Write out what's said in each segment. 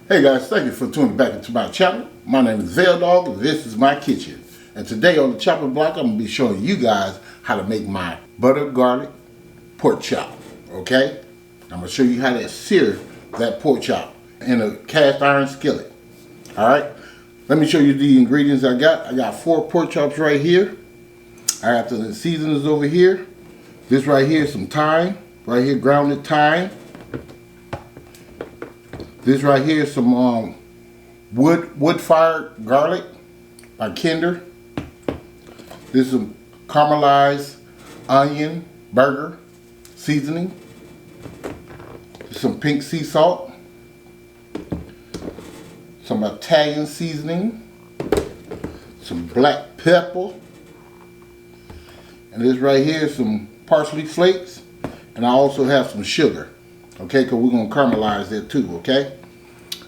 Hey guys, thank you for tuning back into my channel. My name is VELDOGG and this is my kitchen. And today on the chopping block, I'm going to be showing you guys how to make my butter garlic pork chop. Okay? I'm going to show you how to sear that pork chop in a cast iron skillet. Alright? Let me show you the ingredients I got. I got 4 pork chops right here. I got the seasonings over here. This right here is some thyme. Right here, grounded thyme. This right here is some wood-fired garlic by Kinder. This is some caramelized onion burger seasoning. Some pink sea salt. Some Italian seasoning. Some black pepper. And this right here is some parsley flakes. And I also have some sugar. Okay, because we're going to caramelize that too, okay?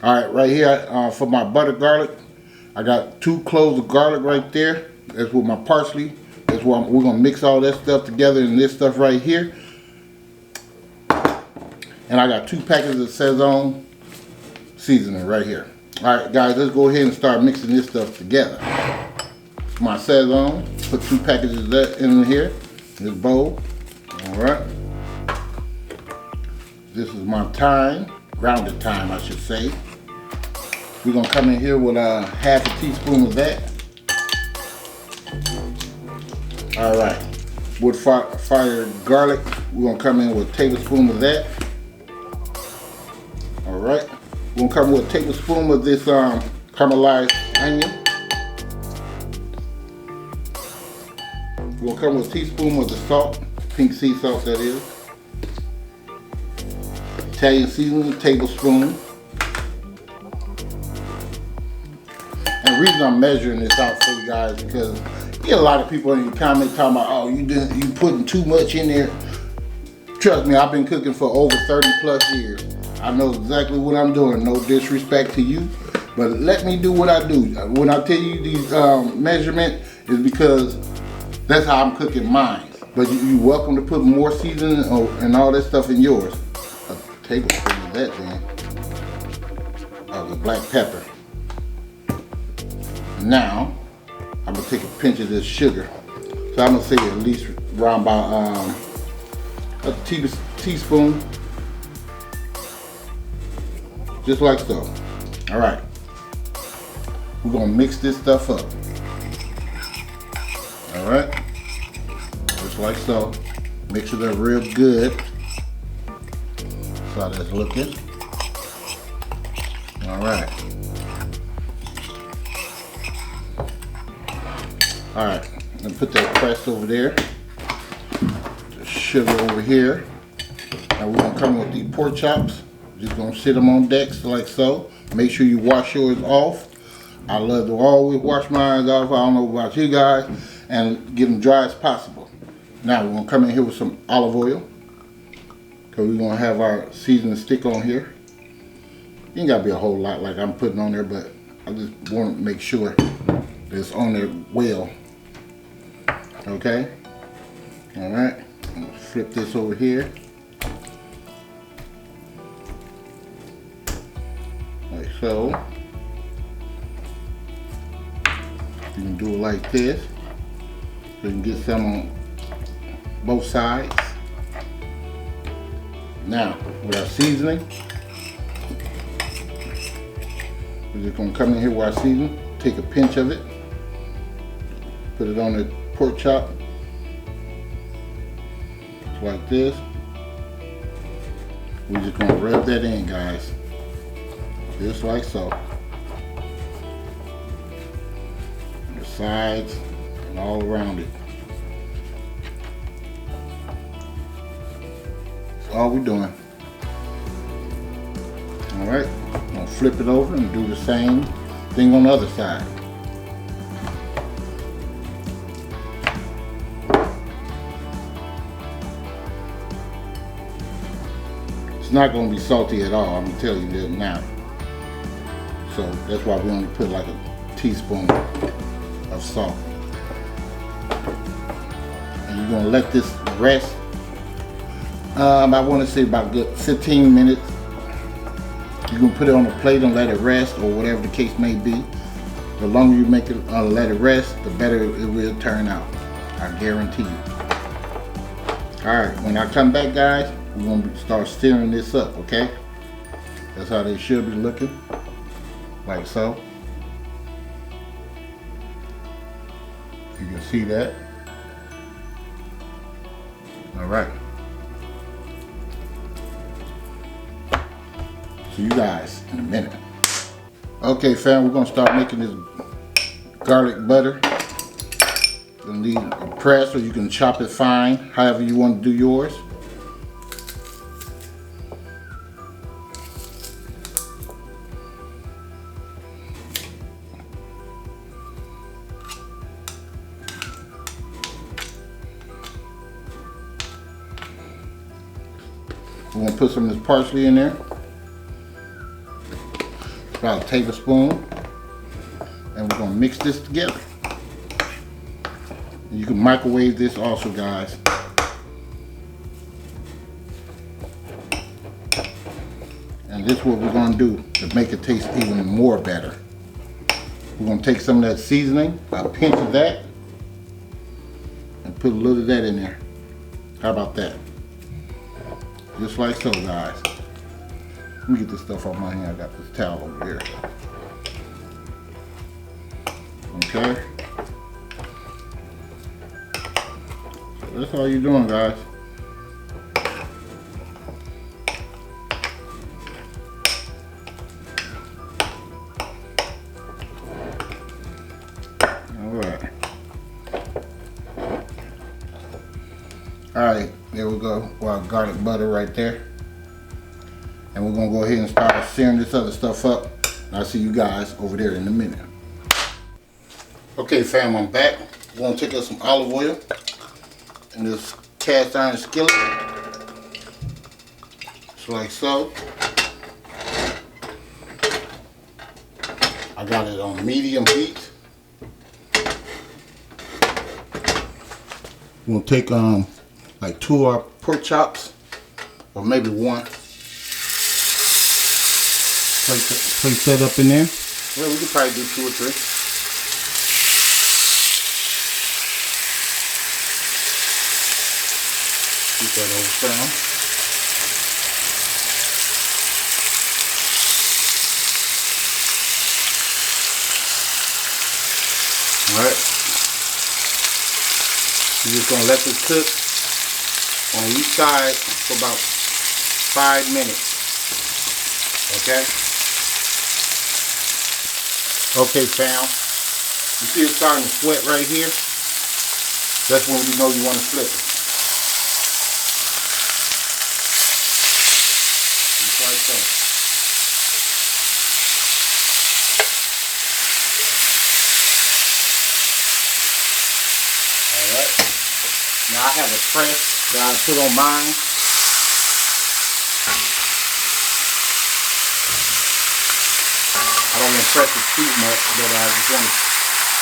Alright, right here for my butter garlic, I got 2 cloves of garlic right there. That's with my parsley. That's why we're going to mix all that stuff together in this stuff right here. And I got 2 packets of SAZON seasoning right here. Alright guys, let's go ahead and start mixing this stuff together. My SAZON, put 2 packages of that in here, in this bowl. Alright. This is my thyme, grounded thyme I should say. We're going to come in here with a half a teaspoon of that. Alright, wood-fired garlic, we're going to come in with a tablespoon of that. Alright, we're going to come with a tablespoon of this caramelized onion. We're going to come with a teaspoon of the salt, pink sea salt that is. Italian seasoning, tablespoon. And the reason I'm measuring this out for you guys because you get a lot of people in your comments talking about, oh, you putting too much in there. Trust me, I've been cooking for over 30 plus years. I know exactly what I'm doing. No disrespect to you, but let me do what I do. When I tell you these measurements, is because that's how I'm cooking mine. But you're welcome to put more seasoning and all that stuff in yours. Tablespoon of that then, of the black pepper. Now, I'm gonna take a pinch of this sugar. So I'm gonna say at least around about a teaspoon, just like so. All right, we're gonna mix this stuff up. All right, just like so. Mix it up real good. That's how that's looking. Alright. Alright, and put that press over there. The sugar over here. Now we're going to come with the pork chops. Just going to sit them on deck like so. Make sure you wash yours off. I love to always wash mine off. I don't know about you guys. And get them dry as possible. Now we're going to come in here with some olive oil. Because we're going to have our seasoning stick on here. You ain't got to be a whole lot like I'm putting on there, but I just want to make sure that it's on there well. Okay? Alright. I'm going to flip this over here. Like so. You can do it like this. So you can get some on both sides. Now, with our seasoning, we're just going to come in here with our seasoning, take a pinch of it, put it on the pork chop, just like this. We're just going to rub that in, guys, just like so. On the sides and all around it. All we're doing. Alright, I'm going to flip it over and do the same thing on the other side. It's not going to be salty at all, I'm going to tell you that now. So that's why we only put like a teaspoon of salt. And you're going to let this rest I want to say about good 15 minutes You can put it on a plate and let it rest, or whatever the case may be. The longer you make it let it rest, the better it will turn out. I guarantee you. Alright, when I come back, guys, we're going to start stirring this up, okay? That's how they should be looking. Like so. You can see that. Alright. See you guys in a minute. Okay, fam, we're going to start making this garlic butter. You'll need a press, or you can chop it fine, however you want to do yours. We're going to put some of this parsley in there. About a tablespoon. And we're going to mix this together. You can microwave this also, guys. And this is what we're going to do to make it taste even more better. We're going to take some of that seasoning, a pinch of that, and put a little of that in there. How about that? Just like so, guys. Let me get this stuff off my hand. I got this towel over here. Okay. So that's all you're doing, guys. Alright. Alright, there we go. Our garlic butter right there. And we're going to go ahead and start searing this other stuff up. I'll see you guys over there in a minute. Okay, fam, I'm back. We're going to take us some olive oil in this cast iron skillet. Just like so. I got it on medium heat. We're going to take like 2 of our pork chops, or maybe 1. Place that up in there. Well, we could probably do 2 or 3. Keep that over down. Alright. You're just going to let this cook on each side for about 5 minutes. Okay? Okay, fam. You see it starting to sweat right here? That's when you know you want to flip it. Just like so. Alright. Now I have a press that I put on mine. I don't want to press it too much, but I just want to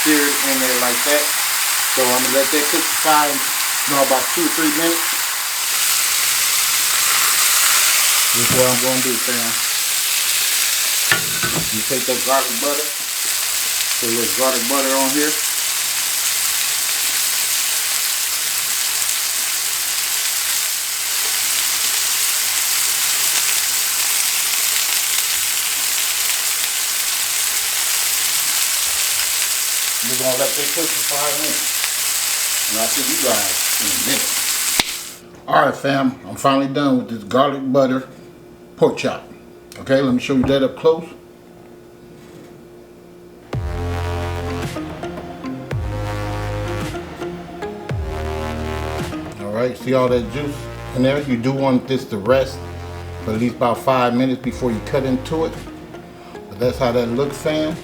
sear it in there like that. So I'm going to let that cook for about 2 or 3 minutes. This is what I'm going to do, fam. You take that garlic butter, put a little garlic butter on here. We're going to let that cook for 5 minutes. And I'll see you guys in a minute. Alright, fam. I'm finally done with this garlic butter pork chop. Okay, let me show you that up close. Alright, see all that juice in there? You do want this to rest for at least about 5 minutes before you cut into it. But that's how that looks, fam.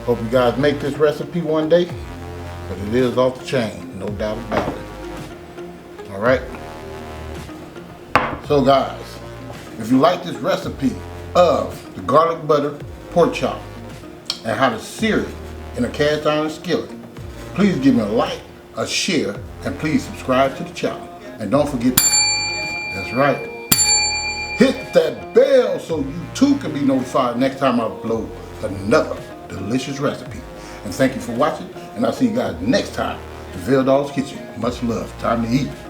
Hope you guys make this recipe one day, but it is off the chain, no doubt about it. Alright? So guys, if you like this recipe of the garlic butter pork chop and how to sear it in a cast iron skillet, please give me a like, a share, and please subscribe to the channel. And don't forget, that's right, hit hit that bell so you too can be notified next time I upload another delicious recipe. And thank you for watching, and I'll see you guys next time. The VELDOGG'S Kitchen. Much love. Time to eat.